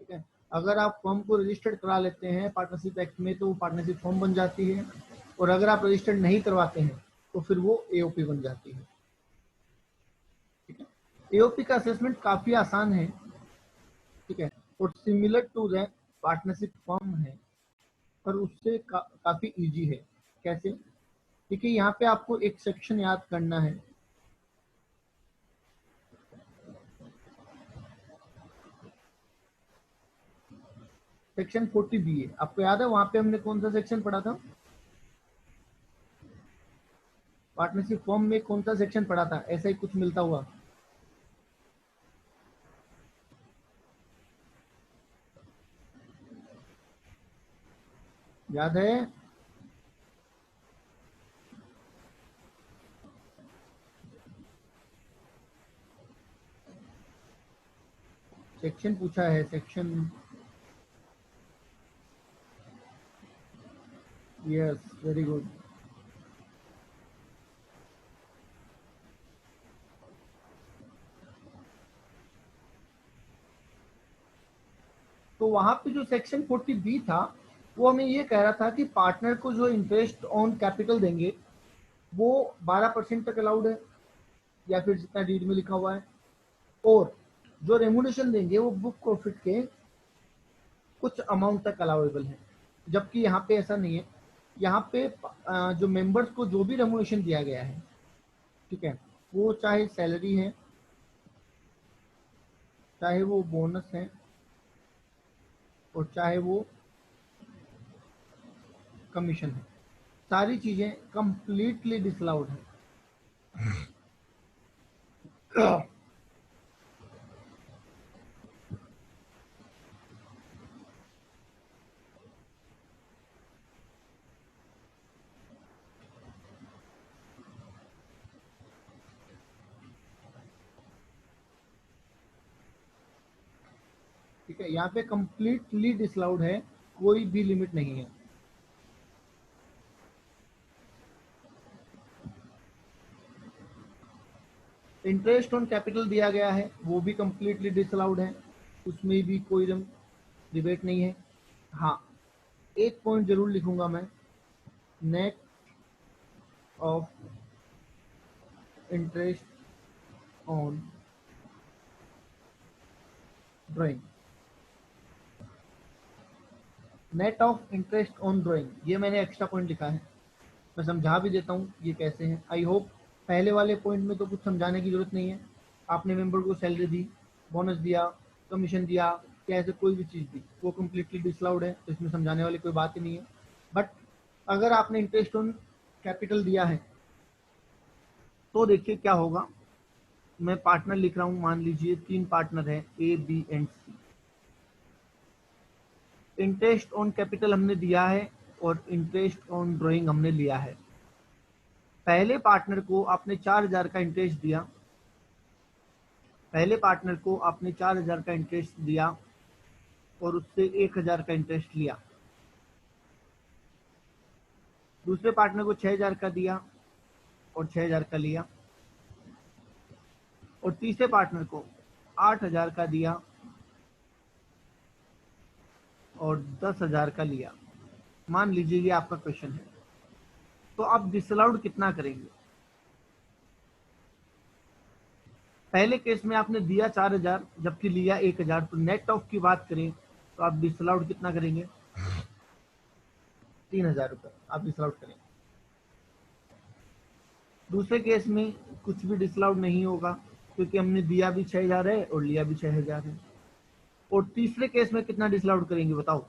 ठीक है। अगर आप फर्म को रजिस्टर्ड करा लेते हैं पार्टनरशिप एक्ट में तो वो पार्टनरशिप फर्म बन जाती है, और अगर आप रजिस्टर्ड नहीं करवाते हैं तो फिर वो एओपी बन जाती है। ठीक है। एओपी का असेसमेंट काफी आसान है, ठीक है, और similar to the partnership firm है, पर उससे काफी इजी है। कैसे? देखिए यहाँ पे आपको एक सेक्शन याद करना है, सेक्शन 40B है। आपको याद है वहां पे हमने कौन सा सेक्शन पढ़ा था? पार्टनरशिप फॉर्म में कौन सा सेक्शन पढ़ा था ऐसा ही कुछ मिलता हुआ? याद है? सेक्शन पूछा है, सेक्शन। Yes, very good. तो वहां पे जो सेक्शन 40B था वो हमें ये कह रहा था कि पार्टनर को जो इंटरेस्ट ऑन कैपिटल देंगे वो 12% तक अलाउड है, या फिर जितना डीड में लिखा हुआ है, और जो रेमुनेशन देंगे वो बुक प्रॉफिट के कुछ अमाउंट तक अलाउेबल है। जबकि यहाँ पे ऐसा नहीं है। यहाँ पे जो मेंबर्स को जो भी रेमुनेशन दिया गया है, ठीक है, वो चाहे सैलरी है, चाहे वो बोनस है, और चाहे वो कमीशन है, सारी चीजें कंप्लीटली डिसअलाउड है। ठीक है, यहाँ पे कंप्लीटली डिसअलाउड है, कोई भी लिमिट नहीं है। इंटरेस्ट ऑन कैपिटल दिया गया है वो भी कंप्लीटली डिसअलाउड है, उसमें भी कोई डिबेट नहीं है। हाँ, एक पॉइंट जरूर लिखूंगा मैं, net of interest on drawing, net of interest on drawing, ये मैंने एक्स्ट्रा पॉइंट लिखा है। मैं समझा भी देता हूँ ये कैसे है। आई होप पहले वाले पॉइंट में तो कुछ समझाने की जरूरत नहीं है। आपने मेंबर को सैलरी दी, बोनस दिया, कमीशन दिया, या ऐसे कोई भी चीज़ दी, वो कम्प्लीटली डिसअलाउड है, तो इसमें समझाने वाली कोई बात ही नहीं है। बट अगर आपने इंटरेस्ट ऑन कैपिटल दिया है तो देखिए क्या होगा। मैं पार्टनर लिख रहा हूँ, मान लीजिए 3 पार्टनर है A, B and C। Interest on capital हमने दिया है और इंटरेस्ट ऑन ड्राइंग हमने लिया है। पहले पार्टनर को आपने 4,000 का इंटरेस्ट दिया, पहले पार्टनर को आपने 4,000 का इंटरेस्ट दिया और उससे 1,000 का इंटरेस्ट लिया। दूसरे पार्टनर को 6,000 का दिया और 6,000 का लिया, और तीसरे पार्टनर को 8,000 का दिया और 10,000 का लिया। मान लीजिए ये आपका क्वेश्चन है, तो आप डिसअलाउड कितना करेंगे? पहले केस में आपने दिया 4,000 जबकि लिया 1,000, तो नेट ऑफ की बात करें तो आप डिसअलाउड कितना करेंगे? 3,000 रुपये आप डिसअलाउड करेंगे। दूसरे केस में कुछ भी डिसअलाउड नहीं होगा क्योंकि हमने दिया भी 6,000 है और लिया भी 6,000 है। और तीसरे केस में कितना डिसअलाउड करेंगे बताओ?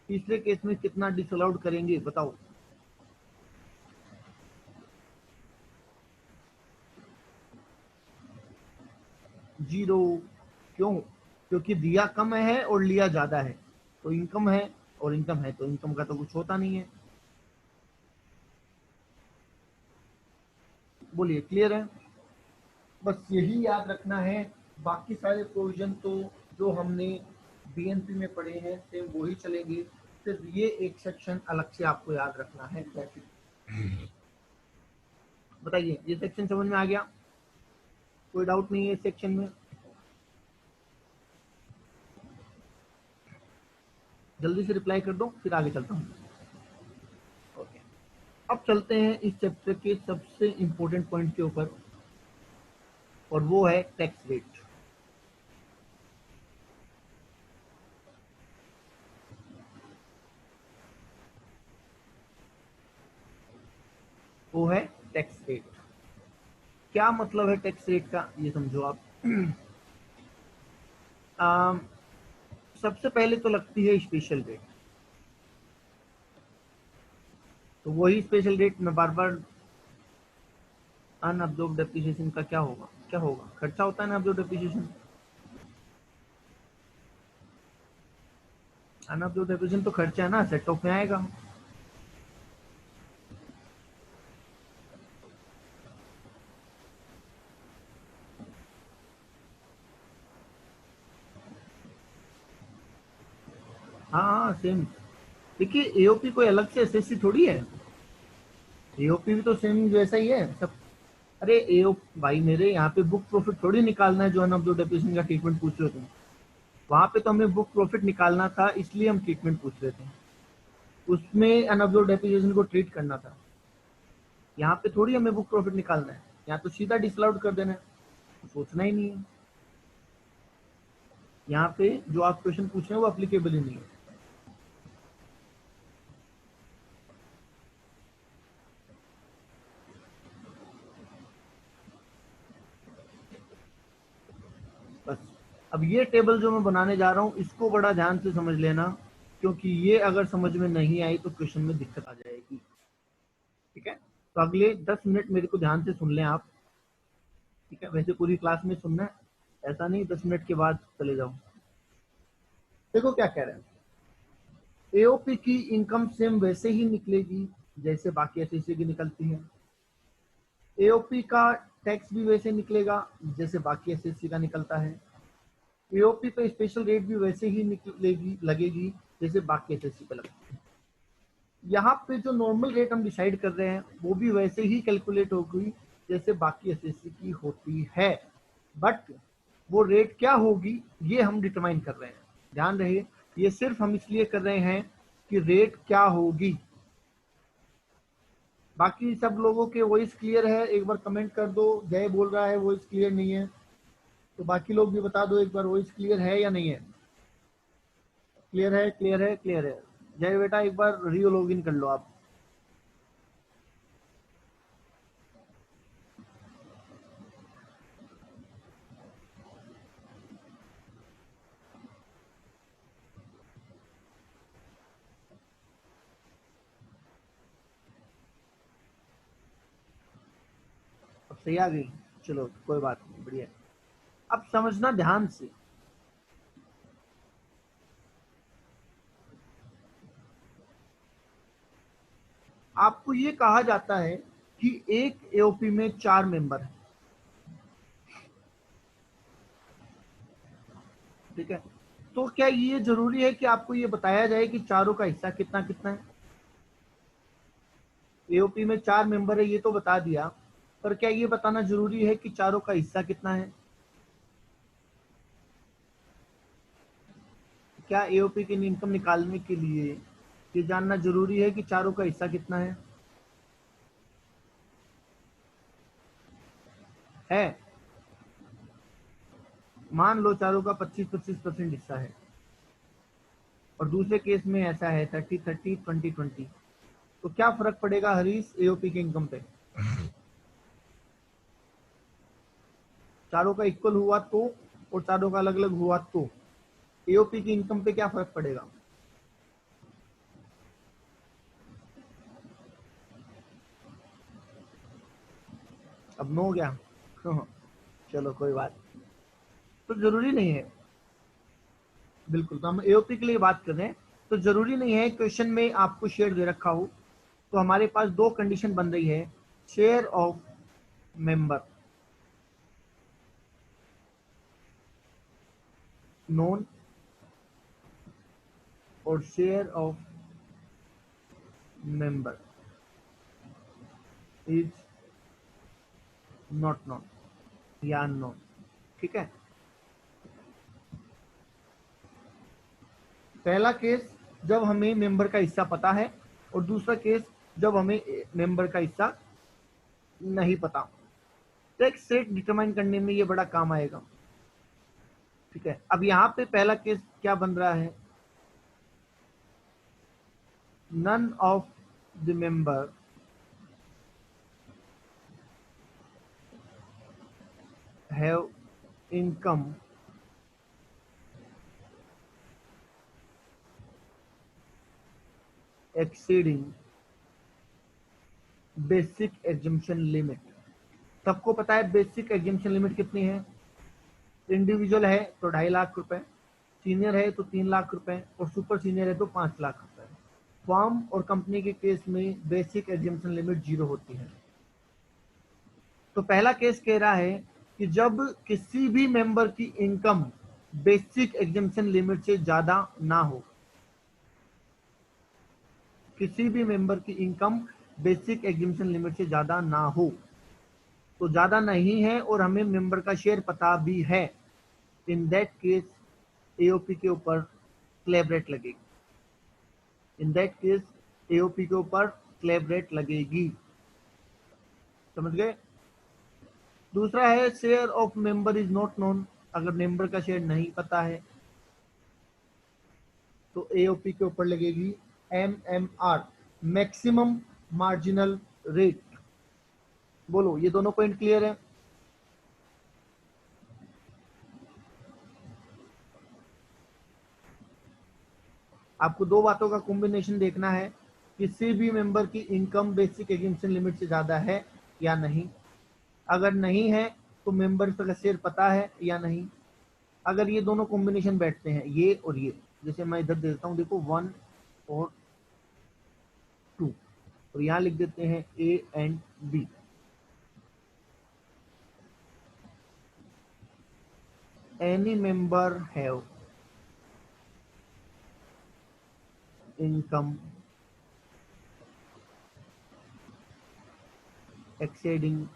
तीसरे केस में कितना डिसअलाउड करेंगे बताओ? 0। क्यों? क्योंकि दिया कम है और लिया ज्यादा है, तो इनकम है और इनकम है तो इनकम का तो कुछ होता नहीं है। बोलिए, क्लियर है? बस यही याद रखना है। बाकी सारे प्रोविजन तो जो हमने बीएनपी में पढ़े हैं सेम वही चलेंगे, सिर्फ ये एक सेक्शन अलग से आपको याद रखना है। बताइए, ये सेक्शन समझ में आ गया? कोई डाउट नहीं है इस सेक्शन में? जल्दी से रिप्लाई कर दो, फिर आगे चलता हूँ। ओके, अब चलते हैं इस चैप्टर के सबसे इंपॉर्टेंट पॉइंट के ऊपर, और वो है टैक्स रेट। वो है टैक्स रेट। क्या मतलब है टैक्स रेट का, ये समझो आप। आम, सबसे पहले तो लगती है स्पेशल रेट। तो वही स्पेशल रेट में बार बार अनअब्जॉर्ब डेप्रिसिएशन का क्या होगा, क्या होगा, खर्चा होता है ना अब्जॉर्ब डेप्रिसिएशन। अनअब्जॉर्ब डेप्रिसिएशन तो खर्चा है ना, सेट ऑफ में आएगा। हाँ हाँ सेम। देखिए एओपी कोई अलग से एसएससी थोड़ी है, एओपी भी तो सेम वैसा ही है सब। अरे एओ भाई मेरे यहाँ पे बुक प्रॉफिट थोड़ी निकालना है, जो अनअब्जॉर्ब डेप्रिसिएशन का ट्रीटमेंट पूछ रहे हो तुम। वहां पे तो हमें बुक प्रॉफिट निकालना था, इसलिए हम ट्रीटमेंट पूछ रहे थे, उसमें अनअब्जॉर्ब डेप्रिसिएशन को ट्रीट करना था। यहाँ पे थोड़ी हमें बुक प्रॉफिट निकालना है, यहाँ तो सीधा डिसअलाउड कर देना है, तो सोचना ही नहीं है। यहाँ पे जो आप क्वेश्चन पूछ रहे हैं वो अप्लीकेबल ही नहीं है। बस अब ये टेबल जो मैं बनाने जा रहा हूँ इसको बड़ा ध्यान से समझ लेना, क्योंकि ये अगर समझ में नहीं आई तो क्वेश्चन में दिक्कत आ जाएगी। ठीक है, तो अगले 10 मिनट मेरे को ध्यान से सुन लें आप। ठीक है, वैसे पूरी क्लास में सुनना है, ऐसा नहीं 10 मिनट के बाद चले जाओ। देखो क्या कह रहे हैं, एओपी की इनकम सेम वैसे ही निकलेगी जैसे बाकी एसएससी की निकलती है। एओपी का टैक्स भी वैसे निकलेगा जैसे बाकी एसएससी का निकलता है। एओपी पे स्पेशल रेट भी वैसे ही निकलेगी लगेगी जैसे बाकी एसएससी पे लगती है। यहाँ पे जो नॉर्मल रेट हम डिसाइड कर रहे हैं वो भी वैसे ही कैलकुलेट होगी जैसे बाकी एसएससी की होती है, बट वो रेट क्या होगी ये हम डिटरमाइन कर रहे हैं। ध्यान रहे, ये सिर्फ हम इसलिए कर रहे हैं कि रेट क्या होगी। बाकी सब लोगों के वॉइस क्लियर है, एक बार कमेंट कर दो। जय बोल रहा है वॉइस क्लियर नहीं है, तो बाकी लोग भी बता दो एक बार वॉइस क्लियर है या नहीं है। क्लियर है, क्लियर है, क्लियर है। जय बेटा एक बार रियो लॉगिन कर लो आप। अब सही आ गई, चलो कोई बात नहीं, बढ़िया। अब समझना ध्यान से, आपको ये कहा जाता है कि एक एओपी में 4 मेंबर हैं। ठीक है, तो क्या ये जरूरी है कि आपको ये बताया जाए कि चारों का हिस्सा कितना कितना है। एओपी में 4 मेंबर है ये तो बता दिया, पर क्या ये बताना जरूरी है कि चारों का हिस्सा कितना है। क्या एओपी की इनकम निकालने के लिए ये जानना जरूरी है कि चारों का हिस्सा कितना है। मान लो चारों का 25-25% हिस्सा है, और दूसरे केस में ऐसा है 30-30, 20-20, तो क्या फर्क पड़ेगा हरीश एओपी के इनकम पे। चारों का इक्वल हुआ तो, और चारों का अलग अलग हुआ तो एओपी की इनकम पे क्या फर्क पड़ेगा। अब नो हो गया। चलो कोई बात, तो जरूरी नहीं है। बिल्कुल, तो हम एओपी के लिए बात कर रहे हैं, तो जरूरी नहीं है क्वेश्चन में आपको शेयर दे रखा हो। तो हमारे पास दो कंडीशन बन रही है, शेयर ऑफ मेंबर नोन और share of member is not known या अननोन। ठीक है, पहला केस जब हमें मेंबर का हिस्सा पता है, और दूसरा केस जब हमें मेंबर का हिस्सा नहीं पता। टैक्स रेट डिटरमाइन करने में ये बड़ा काम आएगा। ठीक है, अब यहाँ पे पहला केस क्या बन रहा है, none of the member have income exceeding basic exemption limit. सबको पता है बेसिक एग्जम्पशन लिमिट कितनी है। इंडिविजुअल है तो 2.5 लाख रुपए, सीनियर है तो 3 लाख रुपए, और सुपर सीनियर है तो 5 लाख रुपए। फर्म और कंपनी के केस में बेसिक एग्जम्पशन लिमिट 0 होती है। तो पहला केस कह रहा है कि जब किसी भी मेंबर की इनकम बेसिक एग्जम्पशन लिमिट से ज्यादा ना हो, किसी भी मेंबर की इनकम बेसिक एग्जम्पशन लिमिट से ज्यादा ना हो, तो ज्यादा नहीं है और हमें मेंबर का शेयर पता भी है, इन दैट केस एओपी के ऊपर स्लैब रेट लगेगी। इन दैट केस एओपी के ऊपर स्लैब रेट लगेगी। समझ गए। दूसरा है share of member is not known. अगर मेंबर का शेयर नहीं पता है तो एओपी के ऊपर लगेगी एमएमआर, मैक्सिमम मार्जिनल रेट। बोलो, ये दोनों पॉइंट क्लियर है। आपको दो बातों का कॉम्बिनेशन देखना है, किसी भी मेंबर की इनकम बेसिक एग्जम्पशन लिमिट से ज्यादा है या नहीं। अगर नहीं है तो मेंबर का शेयर पता है या नहीं। अगर ये दोनों कॉम्बिनेशन बैठते हैं, ये और ये, जैसे मैं इधर दे देता हूं, देखो 1 और 2, और यहां लिख देते हैं A and B. Any member have income exceeding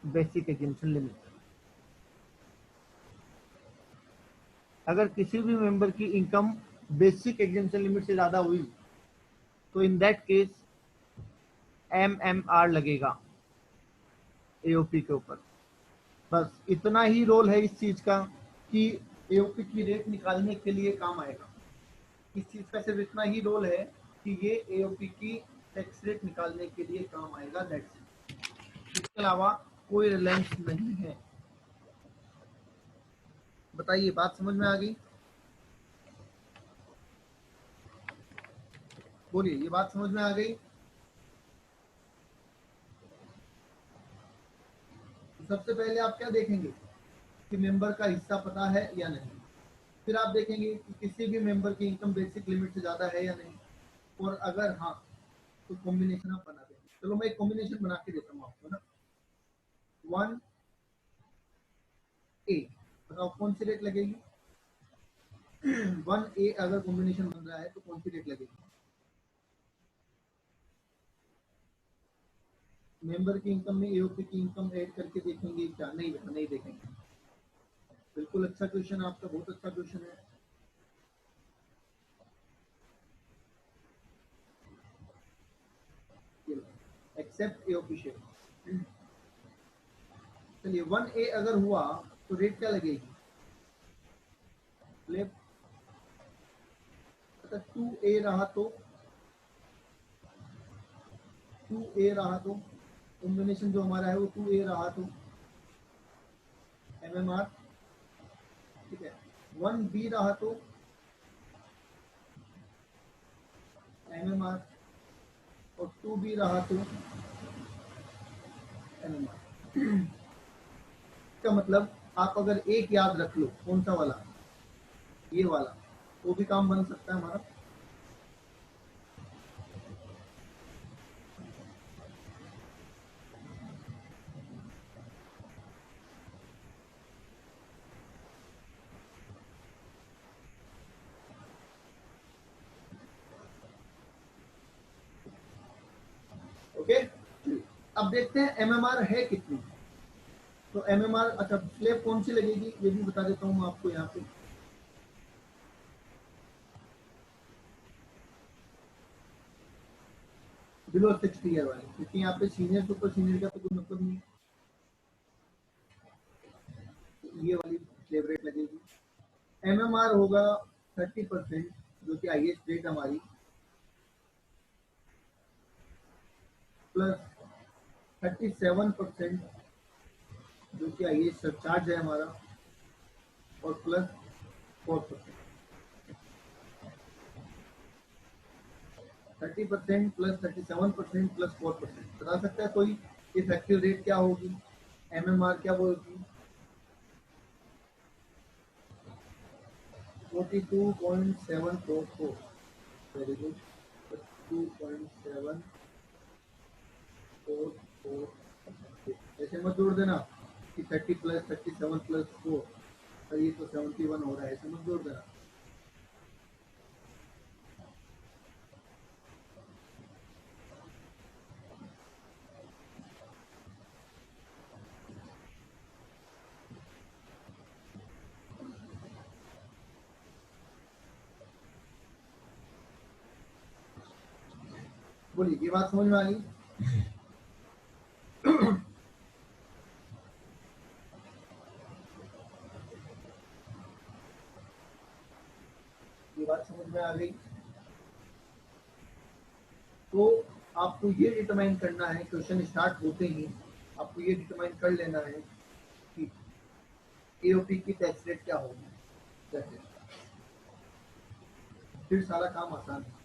basic exemption limit. अगर किसी भी मेंबर की इनकम बेसिक एग्जम्पशन लिमिट से ज्यादा हुई तो इन दैट केस एमएमआर लगेगा एओपी के ऊपर। बस इतना ही रोल है इस चीज का कि एओपी की रेट निकालने के लिए काम आएगा। इस चीज का सिर्फ इतना ही रोल है कि ये एओपी की टैक्स रेट निकालने के लिए काम आएगा। That's it. इसके अलावा कोई रिलायंस नहीं है। बताइए, बात समझ में आ गई? बोलिए, ये बात समझ में आ गई? तो सबसे पहले आप क्या देखेंगे कि मेंबर का हिस्सा पता है या नहीं। फिर आप देखेंगे कि किसी भी मेंबर की इनकम बेसिक लिमिट से ज्यादा है या नहीं, और अगर हाँ तो कॉम्बिनेशन आप बना देंगे। चलो मैं एक कॉम्बिनेशन बना के देता हूँ आपको ना। 1A, बताओ कौन सी रेट लगेगी? 1A अगर कॉम्बिनेशन बन रहा है तो कौन सी रेट लगेगी? मेंबर की इनकम में एओपी की इनकम ऐड करके देखेंगे क्या? नहीं बेटा, नहीं देखेंगे। बिल्कुल अच्छा क्वेश्चन आपका, बहुत अच्छा क्वेश्चन है। Except AOP share. चलिए 1A अगर हुआ तो रेट क्या लगेगी? लेफ्ट। अगर 2A रहा तो 2A रहा तो कॉम्बिनेशन जो हमारा है वो 2A रहा तो एमएमआर। ठीक है। 1B रहा तो एमएमआर, और 2B रहा तो एमएमआर। इसका मतलब आप अगर एक याद रख लो, कौन सा वाला, ये वाला, वो भी काम बन सकता है हमारा। ओके, अब देखते हैं एमएमआर है कितनी। तो एमएमआर, अच्छा स्लेब कौन सी लगेगी ये भी बता देता हूँ मैं आपको यहाँ पे। बिलो 6 ईयर वाले, क्योंकि यहाँ पे सीनियर सुपर सीनियर का तो कोई मतलब नहीं है। ये वाली स्लेब रेट लगेगी। एमएमआर होगा 30%, जो कि हाईएस्ट रेट हमारी, प्लस 37%, जो कि हाईएस्ट सरचार्ज है हमारा, और प्लस 4%। 30% plus 37% plus 4%। बता सकता है कोई इफेक्टिव रेट क्या होगी, एमएमआर क्या बोलती? 42.744। Very good. 42.744। ऐसे मत जोड़ देना कि 30 प्लस 37 प्लस 4, और ये तो 71 हो रहा है, ऐसे मत जोड़ देना। बोलिए, ये बात समझ में आ गई? ये बात समझ में आ गई? तो आपको ये डिटरमाइन करना है, क्वेश्चन स्टार्ट होते ही आपको ये डिटरमाइन कर लेना है कि एओपी की टैक्स रेट क्या होगी। जैसे फिर सारा काम आसान है।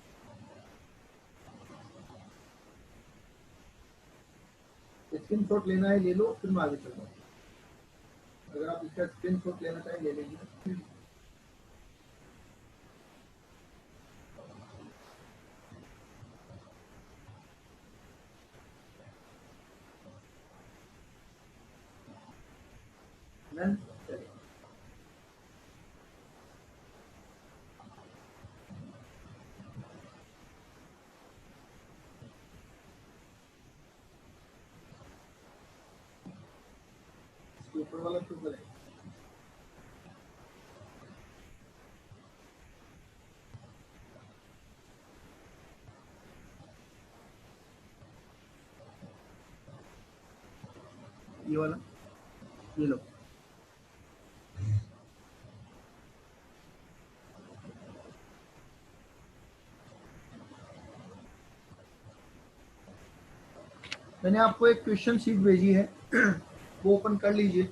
स्क्रीनशॉट लेना है ले लो, फिर मैं आगे चल रहा हूँ। अगर आप इसका स्क्रीनशॉट लेना चाहें ले लीजिए। डन, चलिए। इसके ऊपर वाला क्यों करें? ये वाला, ये लो। मैंने आपको एक क्वेश्चन शीट भेजी है, वो ओपन कर लीजिए।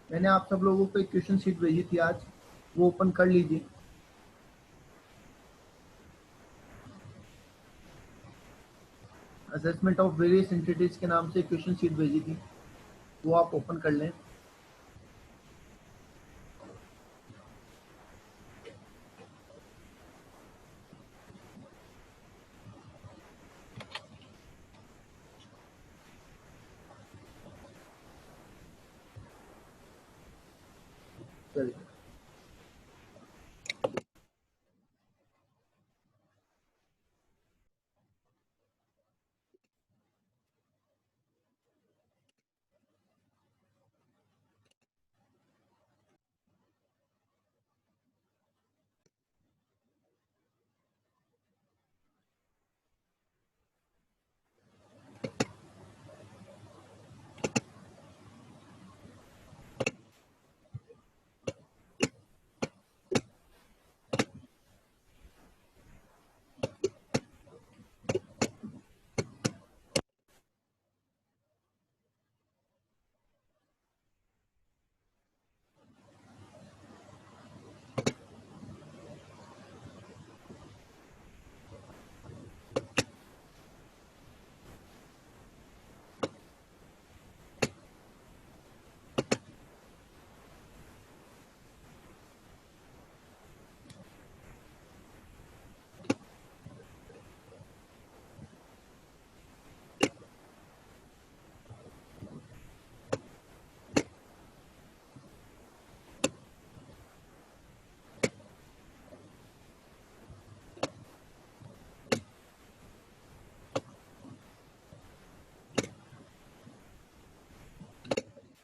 मैंने आप सब लोगों को एक क्वेश्चन शीट भेजी थी आज, वो ओपन कर लीजिए। असेसमेंट ऑफ वेरियस एंटिटीज के नाम से क्वेश्चन शीट भेजी थी, वो आप ओपन कर लें। चलिए,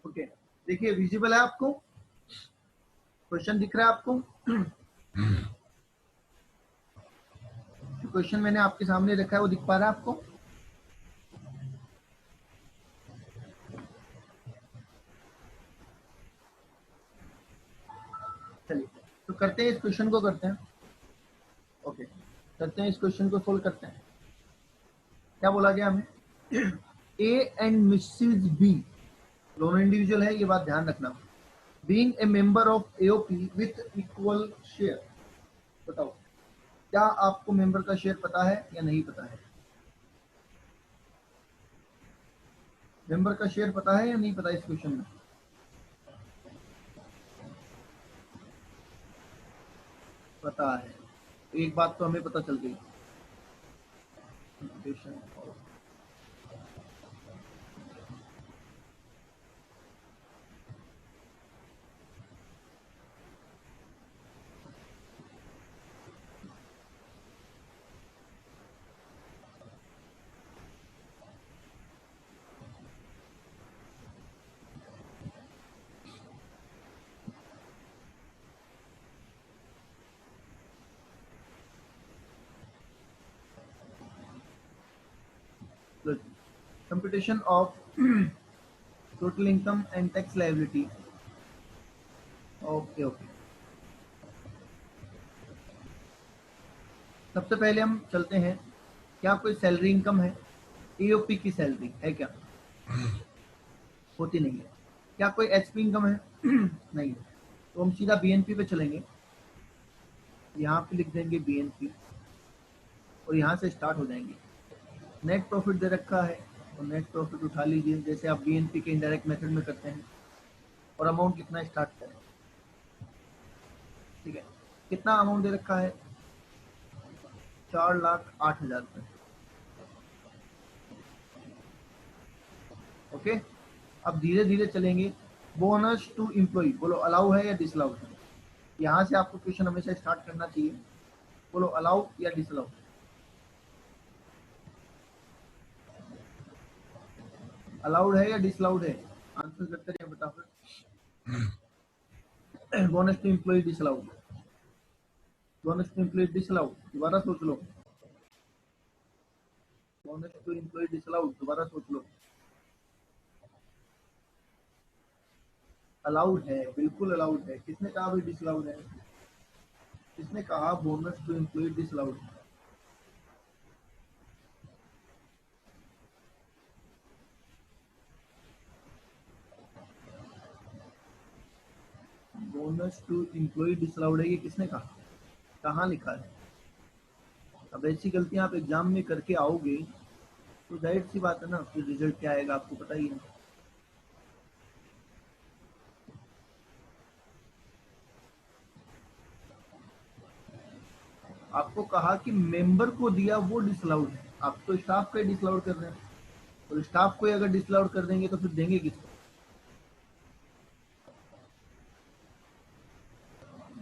ओके। देखिए, विजिबल है आपको? क्वेश्चन दिख रहा है आपको? तो क्वेश्चन मैंने आपके सामने रखा है, वो दिख पा रहा है आपको? चलिए तो करते हैं, इस क्वेश्चन को करते हैं। ओके, करते हैं, इस क्वेश्चन को सोल्व करते हैं। क्या बोला गया हमें? ए एंड मिसेज बी दोनों इंडिविजुअल है, ये बात ध्यान रखना। Being a member of AOP with equal share. बताओ, क्या आपको मेंबर का शेयर पता है या नहीं पता है? मेंबर का शेयर पता है या नहीं पता इस क्वेश्चन में? पता है। एक बात तो हमें पता चल गई। Computation of total income and tax liability. Okay okay, सबसे पहले हम चलते हैं, क्या कोई सैलरी इनकम है? एओपी की सैलरी है क्या? होती नहीं है। क्या कोई एचपी इनकम है? नहीं है। तो हम सीधा बीएनपी पे चलेंगे, यहाँ पे लिख देंगे बीएनपी और यहाँ से स्टार्ट हो जाएंगे। नेट प्रॉफिट दे रखा है और नेट प्रॉफिट उठा लीजिए, जैसे आप बीएनपी के इनडायरेक्ट मेथड में करते हैं, और अमाउंट कितना स्टार्ट करें। ठीक है, कितना अमाउंट दे रखा है? 4,08,000 रुपये। ओके, अब धीरे धीरे चलेंगे। बोनस टू एम्प्लॉय, बोलो अलाउ है या डिसअलाउ है? यहाँ से आपको क्वेश्चन हमेशा स्टार्ट करना चाहिए। बोलो अलाउ या डिसअलाउ? अलाउड है या डिसअलाउड है? आंसर करते रहिए फटाफट। Bonus to employ disallowed, bonus to employ disallowed, दोबारा सोच लो। बोनस टू एम्प्लॉय डिसअलाउड, दोबारा सोच लो। अलाउड है, बिल्कुल अलाउड है। किसने कहा भी डिसअलाउड है? किसने कहा bonus to employ disallowed? Bonus to employ disallowed है, ये किसने कहा? कहाँ लिखा है? अब ऐसी गलतियां आप एग्जाम में करके आओगे तो जाहिर सी बात है ना, फिर रिजल्ट क्या आएगा आपको पता ही है। आपको कहा कि मेंबर को दिया वो डिसअलाउड है, आप तो स्टाफ का डिसअलाउड कर रहे हैं, और स्टाफ को अगर डिसअलाउड कर देंगे तो फिर देंगे किसको?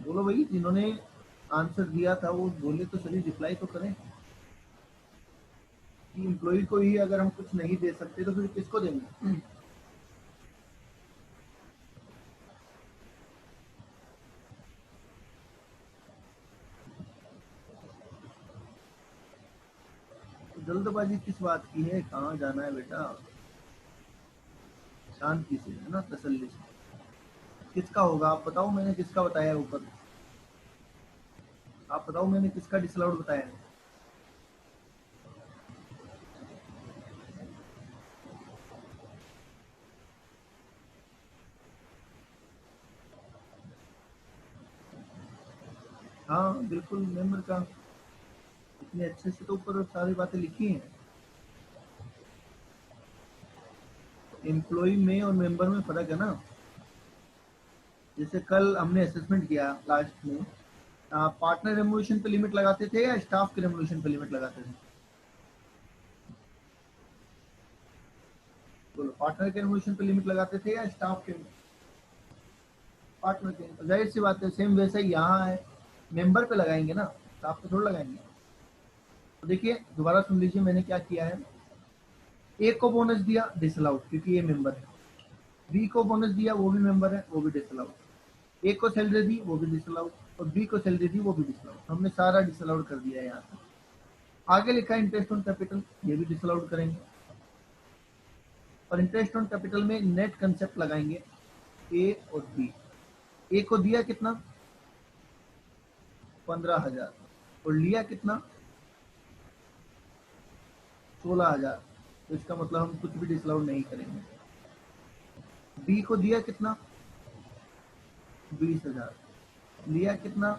बोलो भाई, जिन्होंने आंसर दिया था वो बोले तो सही, रिप्लाई तो करें कि एम्प्लॉय को ही अगर हम कुछ नहीं दे सकते तो फिर किसको देंगे? जल्दबाजी किस बात की है? कहाँ जाना है बेटा? शांति से, है ना, तसल्ली से। किसका होगा आप बताओ, मैंने किसका बताया है ऊपर? आप बताओ मैंने किसका डिसअलाउड बताया है? हाँ बिल्कुल, मेंबर का। इतने अच्छे से तो ऊपर सारी बातें लिखी हैं। एम्प्लॉय में और मेंबर में फर्क है ना। जैसे कल हमने असेसमेंट किया लास्ट में, पार्टनर रेमुनेशन पे लिमिट लगाते थे या स्टाफ के रेमुनेशन पे लिमिट लगाते थे? बोलो, पार्टनर के रेमुनेशन पे लिमिट लगाते थे या स्टाफ के? पार्टनर के। तो जाहिर सी बात है, सेम वैसा ही यहाँ है, मेंबर पे लगाएंगे ना, स्टाफ पे थोड़ा लगाएंगे। तो देखिए दोबारा सुन लीजिए मैंने क्या किया है। ए को बोनस दिया, डिसअलाउड, क्योंकि ये मेंबर है। बी को बोनस दिया, वो भी मेंबर है, वो भी डिसअलाउड। ए को सैलरी दी, वो भी डिसअलाउड, और बी को सैलरी दी, वो भी डिसअलाउड। हमने सारा डिसअलाउड कर दिया है यहाँ पे। आगे लिखा है इंटरेस्ट ऑन कैपिटल, ये भी डिसअलाउड करेंगे। और इंटरेस्ट ऑन कैपिटल में नेट कंसेप्ट लगाएंगे ए और बी। ए को दिया कितना 15,000 और लिया कितना 16,000, तो इसका मतलब हम कुछ भी डिसअलाउड नहीं करेंगे। बी को दिया कितना 20,000, लिया कितना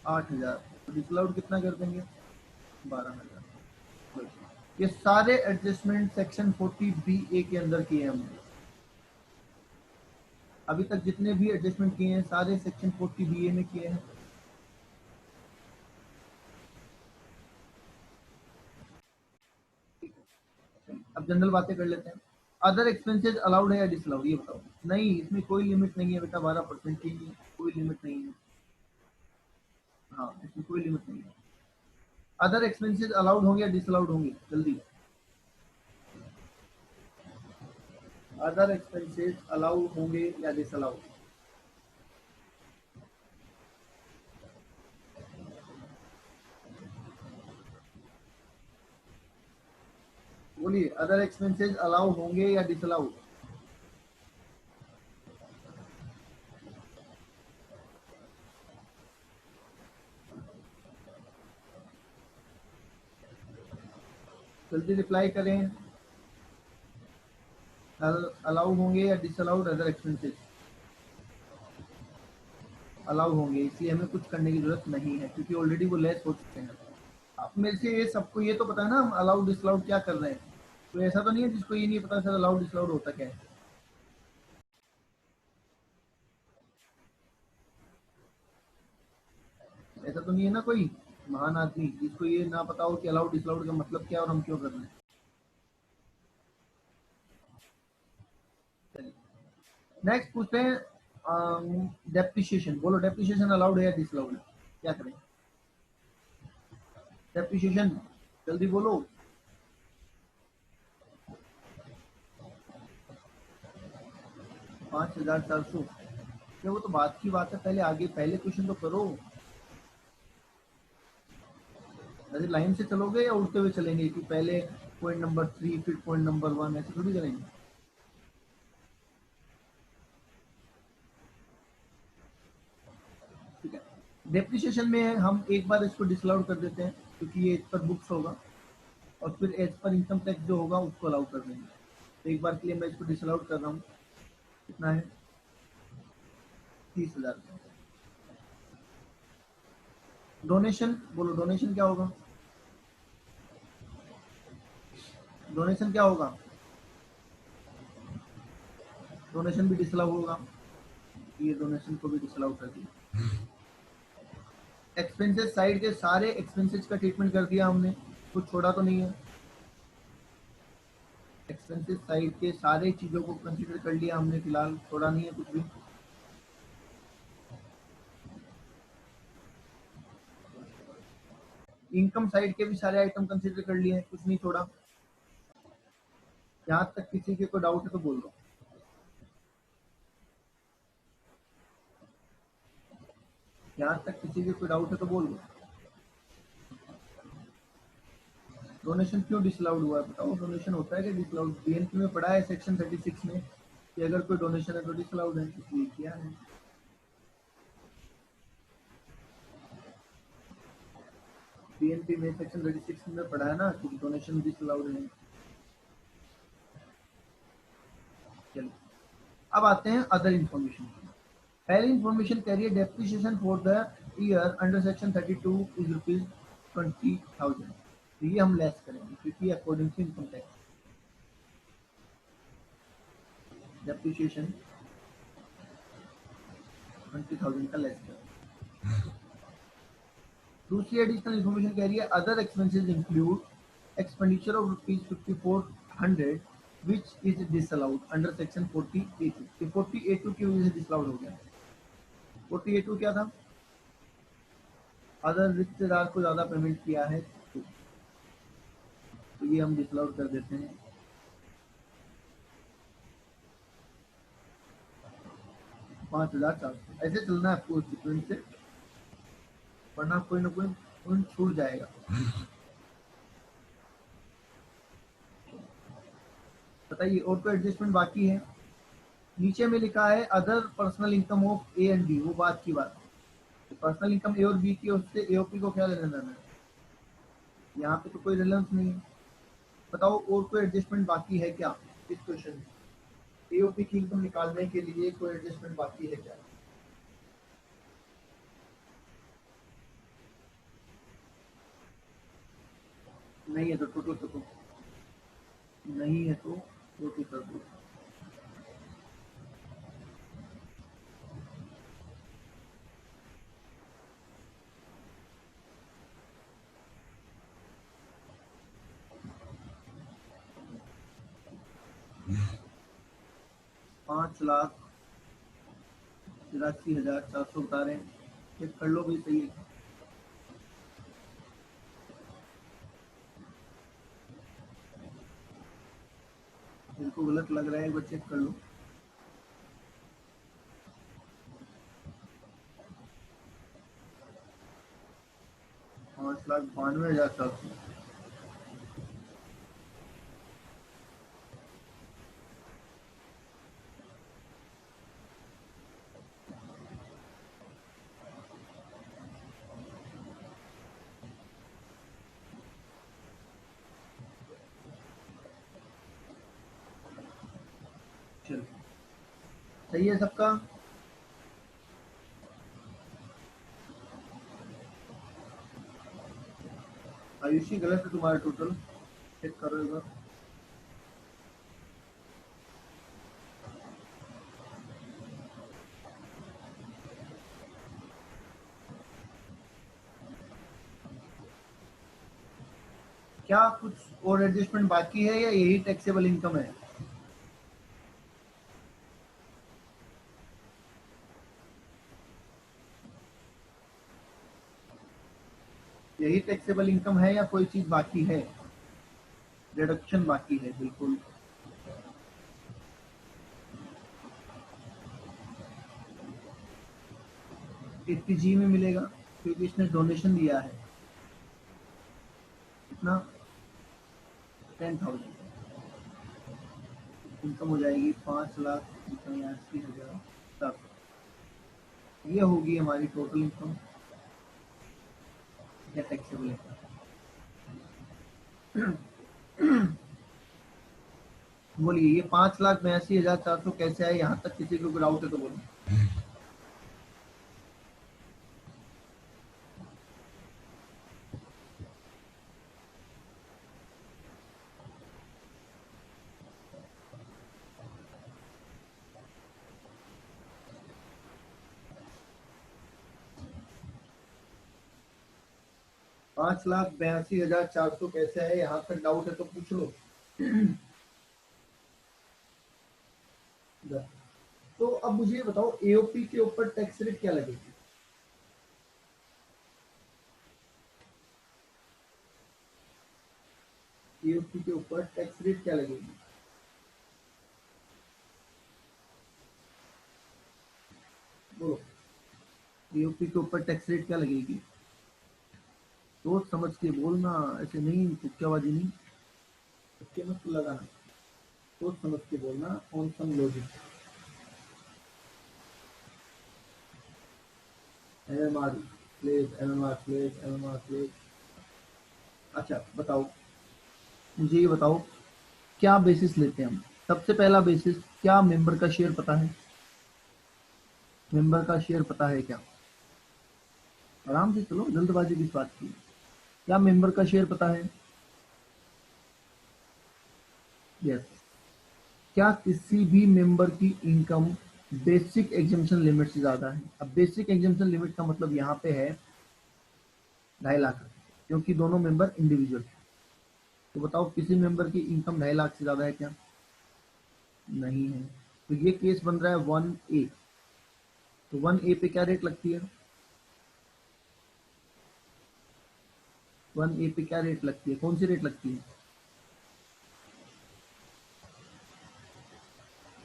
8,000, तो डिसअलाउड कितना कर देंगे 12,000। ये सारे एडजस्टमेंट सेक्शन 40 बी ए के अंदर किए हमने। अभी तक जितने भी एडजस्टमेंट किए हैं सारे सेक्शन 40 बी ए में किए हैं। अब जनरल बातें कर लेते हैं। अदर एक्सपेंसेस अलाउड है या डिसअलाउड, ये बताओ। नहीं, इसमें कोई लिमिट नहीं है बेटा, 12% की कोई लिमिट नहीं है। हाँ, इसमें कोई लिमिट नहीं है। अदर एक्सपेंसेस अलाउड होंगे या डिसअलाउड होंगे, जल्दी। अदर एक्सपेंसेस अलाउड होंगे या डिसअलाउड, बोलिए। अदर एक्सपेंसेस अलाउ होंगे या डिसअलाउड, जल्दी रिप्लाई करें। अलाउ होंगे या डिसअलाउड अदर एक्सपेंसेस, अलाउ होंगे, इसलिए हमें कुछ करने की जरूरत नहीं है क्योंकि ऑलरेडी वो लेस हो चुके हैं। आप मेरे से ये सबको ये तो पता है ना हम अलाउड डिसअलाउड क्या कर रहे हैं, तो ऐसा तो नहीं है जिसको ये नहीं पता सर अलाउड डिसअलाउड होता क्या है। ऐसा तो नहीं है ना कोई महान आदमी जिसको ये ना पता हो कि अलाउड डिसअलाउड का मतलब क्या और हम क्यों कर रहे हैं। नेक्स्ट पूछते हैं डेप्रिसिएशन। बोलो डेप्रिसिएशन अलाउड है या डिसअलाउड है, क्या करें। डेप्रिसिएशन जल्दी बोलो। 5,400, क्या वो तो बात की बात है, पहले आगे पहले क्वेश्चन तो करो। अरे लाइन से चलोगे या उड़ते हुए चलेंगे कि पहले पॉइंट नंबर 3 फिर पॉइंट नंबर 1, ऐसे थोड़ी करेंगे। ठीक है, डेप्रिसिएशन में हम एक बार इसको डिसअलाउड कर देते हैं क्योंकि ये एज पर बुक्स होगा, और फिर एज पर इनकम टैक्स जो होगा उसको अलाउ कर देंगे। तो एक बार के लिए मैं इसको डिसअलाउड कर रहा हूँ। कितना है 30,000। डोनेशन बोलो, डोनेशन क्या होगा, डोनेशन क्या होगा, डोनेशन भी डिसअलाउ होगा, ये डोनेशन को भी डिसअलाउ कर दिया। एक्सपेंसेस साइड के सारे एक्सपेंसेस का ट्रीटमेंट कर दिया हमने, कुछ छोड़ा तो नहीं है। एक्सपेंसेस साइड के सारे चीजों को कंसीडर कर लिया हमने, फिलहाल छोड़ा नहीं है कुछ भी। इनकम साइड के भी सारे आइटम कंसीडर कर लिए हैं, कुछ नहीं छोड़ा। यहाँ तक किसी के कोई डाउट है तो बोल दो। यहाँ तक किसी के कोई डाउट है तो बोल दो। डोनेशन क्यों डिसअलाउड हुआ है बताओ, डोनेशन होता है कि डिसअलाउड, बीएनपी में पढ़ा है सेक्शन 36 में कि अगर कोई डोनेशन है तो डिसअलाउड है, इसलिए किया है। बीएनपी में सेक्शन 36 में पढ़ा है ना कि डोनेशन डिसअलाउड है। चलो अब आते हैं अदर इंफॉर्मेशन। पहली इंफॉर्मेशन कह रही है depreciation for the year under section 32 is rupees 20,000। तो ये हम लेस करेंगे क्योंकि according to income tax depreciation 20,000 का लेस करेंगे। दूसरी एडिशनल इंफॉर्मेशन कह रही है other expenses include expenditure of rupees 5,400 which is disallowed under section 40A2। 40A2 की वजह से डिसअलाउड हो गया। 40A2 क्या था, अगर रिश्तेदार को ज्यादा पेमेंट किया है तो ये हम डिसअलाउड कर देते हैं। 5,400 ऐसे चलना है आपको सीक्वेंस से, वरना कोई ना कोई पॉइंट छूट जाएगा। बताइए और कोई एडजस्टमेंट बाकी है? नीचे में लिखा है other personal income of A and B, वो बात की बात है। पर्सनल इनकम ए और बी की, उससे एओपी को क्या लेना देना है? यहाँ पे तो कोई रिलेवेंस नहीं है। बताओ और कोई एडजस्टमेंट बाकी है क्या इस क्वेश्चन में? एओपी की इनकम निकालने के लिए कोई एडजस्टमेंट बाकी है क्या? नहीं है तो टोटल कर दो, नहीं है तो टोटल कर दो। पाँच लाख 83,400 बता रहे हैं। चेक कर लो भी सही है। इनको गलत लग रहा है, एक बार चेक कर लो। 5,92,400। चलो सही है सबका। आयुषी गलत है तुम्हारा टोटल, चेक करो एक बार। क्या कुछ और एडजस्टमेंट बाकी है या यही टैक्सेबल इनकम है? यही टैक्सेबल इनकम है या कोई चीज बाकी है? डिडक्शन बाकी है बिल्कुल। 80G में मिलेगा क्योंकि इसने डोनेशन दिया है। कितना? 10,000। इनकम हो जाएगी 5,81,000 तक। ये होगी हमारी टोटल इनकम या टैक्सेबल इनकम। बोलिए ये 5,82,400 कैसे आए? यहाँ तक किसी को डाउट है तो बोलो। 5,82,400 कैसे है? यहाँ तक डाउट है तो पूछ लो। तो अब मुझे ये बताओ एओपी के ऊपर टैक्स रेट क्या लगेगी? एओपी के ऊपर टैक्स रेट क्या लगेगी? बोलो, एओपी के ऊपर टैक्स रेट क्या लगेगी? सोच समझ के बोलना, ऐसे नहीं तुक्केबाजी नहीं, तुक्के मत लगाना, सोच समझ के बोलना on some logic. MMR place, MMR place, MMR place. अच्छा बताओ, मुझे ये बताओ क्या बेसिस लेते हैं हम? सबसे पहला बेसिस, क्या मेंबर का शेयर पता है? मेंबर का शेयर पता है क्या? आराम से चलो, जल्दबाजी किस बात की? क्या मेंबर का शेयर पता है? यस। क्या किसी भी मेंबर की इनकम बेसिक एग्जामेशन लिमिट से ज्यादा है? अब बेसिक एग्जामेशन लिमिट का मतलब यहाँ पे है 2.5 लाख, क्योंकि दोनों मेंबर इंडिविजुअल। तो बताओ किसी मेंबर की इनकम 2.5 लाख से ज्यादा है क्या? नहीं है। तो ये केस बन रहा है 1A। तो 1A पे क्या रेट लगती है? 1A पे क्या रेट लगती है, कौन सी रेट लगती है?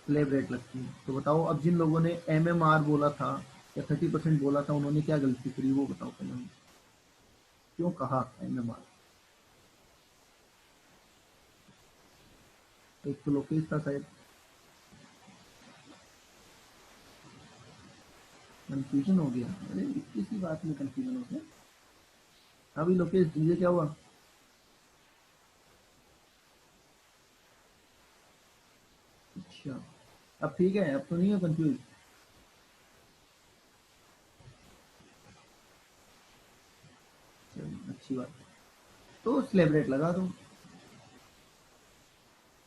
स्लैब रेट लगती है। तो बताओ अब जिन लोगों ने एमएमआर बोला था या 30% बोला था, उन्होंने क्या गलती करी वो बताओ पहले मुझे। क्यों कहा एमएमआर? एक तो लोकेश था शायद। कंफ्यूजन हो गया, अरे इसी बात में कंफ्यूजन हो गया। अभी लोकेश ये क्या हुआ? अच्छा, अब ठीक है, अब तो नहीं हो कंफ्यूज? चलिए अच्छी बात है। तो स्लेब रेट लगा दो,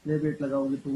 स्लेब रेट लगाओगे तो